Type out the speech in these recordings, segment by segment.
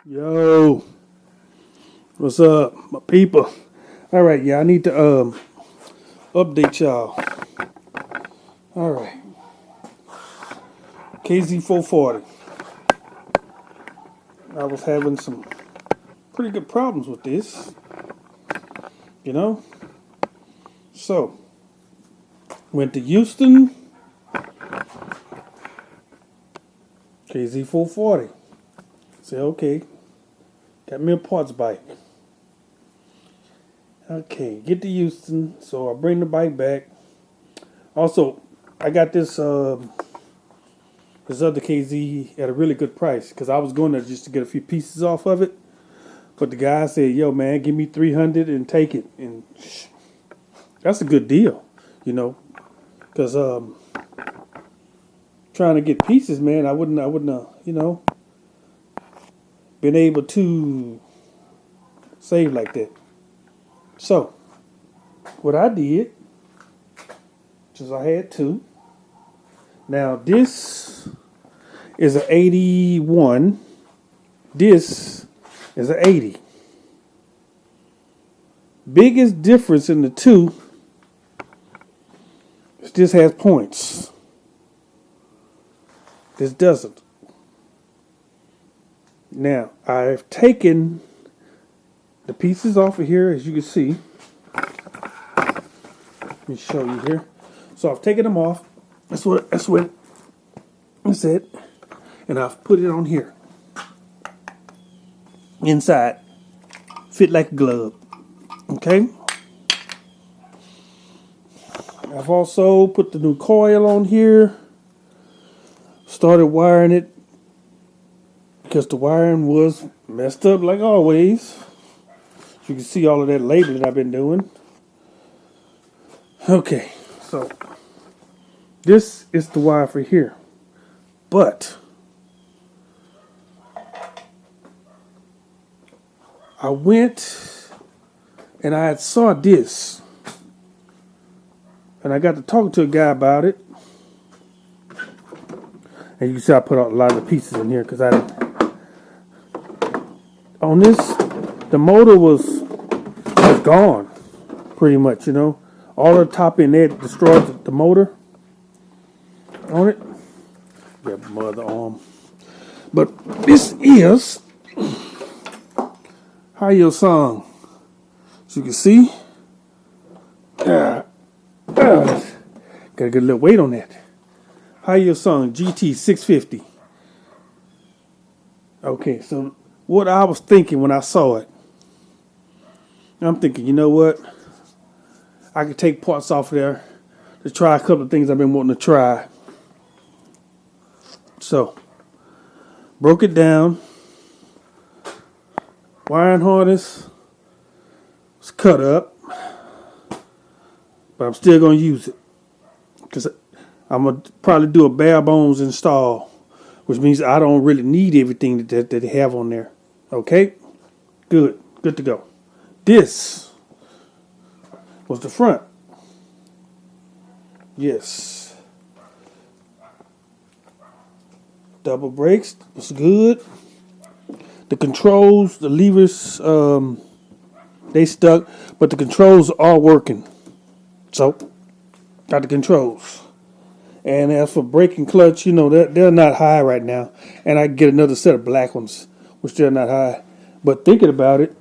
Yo, what's up, my people? All right, yeah, I need to update y'all. All right, KZ440. I was having some pretty good problems with this, you know. So went to Houston, KZ440. Said, okay, got me a parts bike. Okay, get to Houston, so I bring the bike back. Also, I got this other KZ at a really good price because I was going there just to get a few pieces off of it. But the guy said, "Yo, man, give me 300 and take it," and that's a good deal, you know. Because trying to get pieces, man, I wouldn't, been able to save like that. So what I did, since I had two. Now this is an 81. This is an 80. Biggest difference in the two is this has points. This doesn't. Now, I've taken the pieces off of here, as you can see. Let me show you here. So I've taken them off. That's what it's it. And I've put it on here. Inside. Fit like a glove. Okay? I've also put the new coil on here. Started wiring it because the wiring was messed up like always. You can see all of that labeling I've been doing. Okay, so this is the wire for here. But I went and I saw this. And I got to talk to a guy about it. And you can see I put a lot of the pieces in here because on this, the motor was gone pretty much, you know. All the top in there destroyed the motor on it. Yeah, mother arm. But this is how your song. As you can see, got a good little weight on that. How your song GT650. Okay, so what I was thinking when I saw it, I'm thinking, you know what? I could take parts off there to try a couple of things I've been wanting to try. So, broke it down. Wiring harness was cut up, but I'm still going to use it because I'm going to probably do a bare bones install, which means I don't really need everything that they have on there. Okay? Good to go. This was the front. Yes. Double brakes was good. The controls, the levers, they stuck, but the controls are working. So, got the controls. And as for brake and clutch, you know, they're not high right now. And I can get another set of black ones, which they're not high. But thinking about it,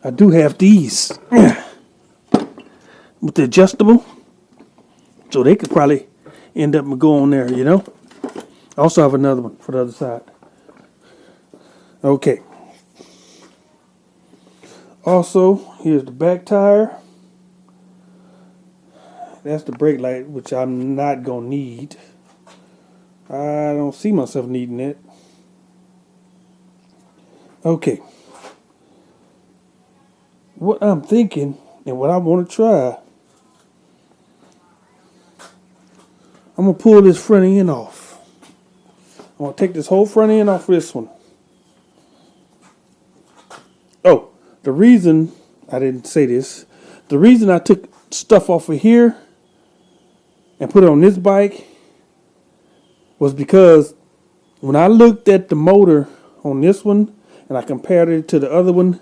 I do have these with the adjustable, so they could probably end up and go on there, you know. I also have another one for the other side. Okay. Also, here's the back tire. That's the brake light, which I'm not gonna need. I don't see myself needing it. Okay. What I'm thinking and what I want to try, I'm going to pull this front end off. I'm going to take this whole front end off this one. Oh, the reason, I didn't say this, the reason I took stuff off of here and put it on this bike was because when I looked at the motor on this one and I compared it to the other one,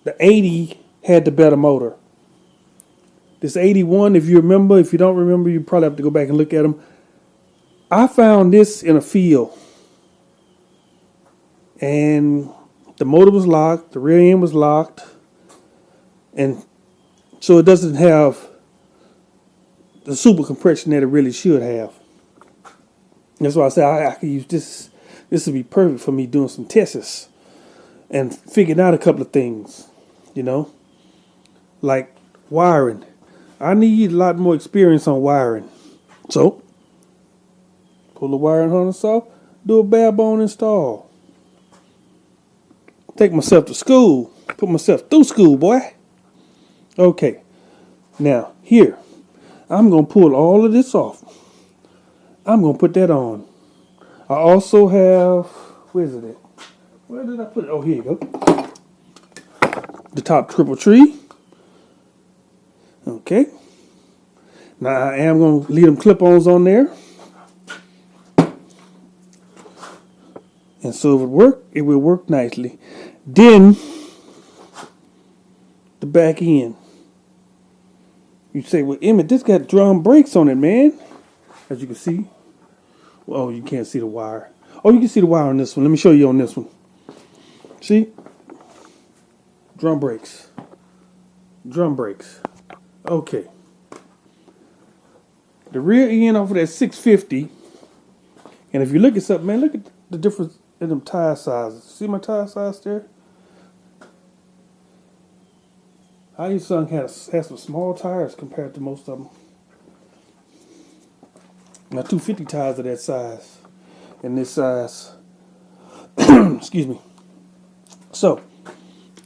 the 80 had the better motor. This 81, if you remember, if you don't remember, you probably have to go back and look at them. I found this in a field. And the motor was locked, the rear end was locked. And so it doesn't have the super compression that it really should have. That's why I say I could use this. This would be perfect for me doing some tests and figuring out a couple of things, you know, like wiring. I need a lot more experience on wiring. So, pull the wiring harness off, do a bare bone install. Take myself to school, put myself through school, boy. Okay, now here, I'm going to pull all of this off. I'm going to put that on. I also have, where is it at? Where did I put it? Oh, here you go. The top triple tree. Okay. Now I am going to leave them clip-ons on there. And so it will work nicely. Then, the back end. You say, well, Emmett, this got drum brakes on it, man. As you can see. Oh, you can't see the wire. Oh, you can see the wire on this one. Let me show you on this one. See? Drum brakes. Drum brakes. Okay. The rear end off of that 650. And if you look at something, man, look at the difference in them tire sizes. See my tire size there? Hyosung has some small tires compared to most of them. Now 250 tires are that size and this size. Excuse me. So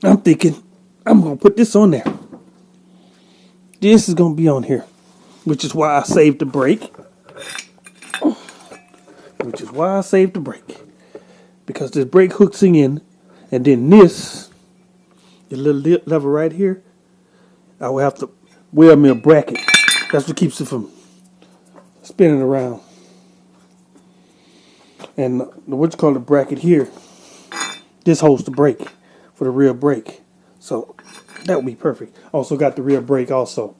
I'm thinking I'm gonna put this on there. This is gonna be on here, which is why I saved the brake. Which is why I saved the brake, because this brake hooks in, and then this little lever right here, I will have to weld me a bracket. That's what keeps it from spinning around. And what you call the bracket here, this holds the brake for the rear brake. So that would be perfect. Also got the rear brake also.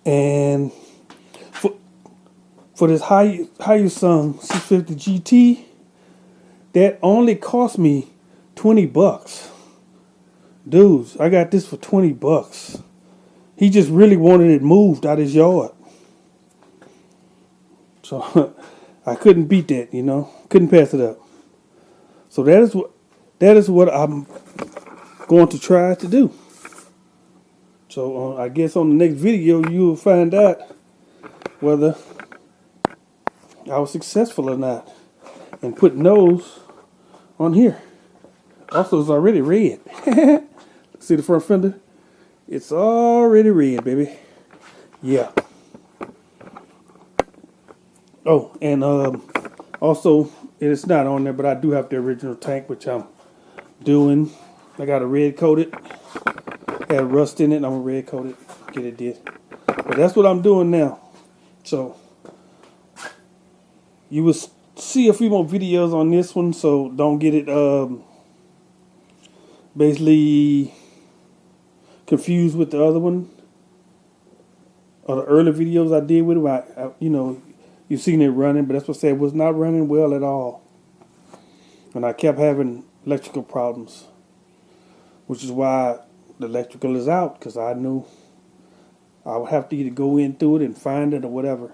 And for this Hyosung 650 GT, that only cost me $20. Dudes, I got this for $20. He just really wanted it moved out his yard. So I couldn't beat that, you know. Couldn't pass it up. So that is what I'm going to try to do. So I guess on the next video you will find out whether I was successful or not in putting those on here. Also, it's already red. See the front fender? It's already red, baby. Yeah. Oh, and also, it's not on there, but I do have the original tank, which I'm doing. I got a red coated. Had rust in it, and I'm gonna red coat it. Get it did. But that's what I'm doing now. So you will see a few more videos on this one, so don't get it basically confused with the other one or the early videos I did with it. You know, you've seen it running, but that's what I said, it was not running well at all. And I kept having electrical problems, which is why the electrical is out, because I knew I would have to either go in through it and find it or whatever.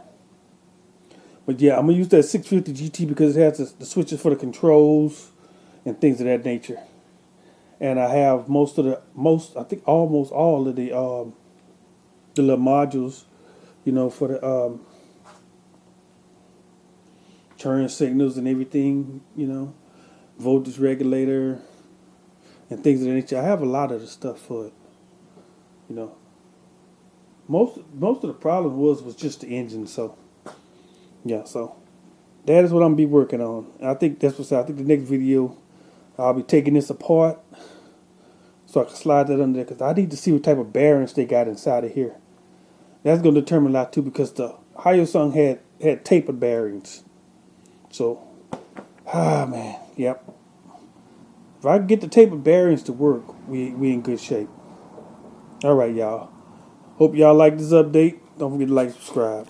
But yeah, I'm going to use that 650 GT because it has the switches for the controls and things of that nature. And I have almost all of the little modules, you know, for the turn signals and everything, you know, voltage regulator and things of that nature. I have a lot of the stuff for it, you know. Most of the problem was just the engine, so yeah, so that is what I'm gonna be working on. And I think that's what I think the next video I'll be taking this apart so I can slide that under there, because I need to see what type of bearings they got inside of here. That's gonna determine a lot too, because the Hyosung had tapered bearings. So, man, yep. If I can get the tapered bearings to work, we in good shape. All right, y'all. Hope y'all like this update. Don't forget to like and subscribe.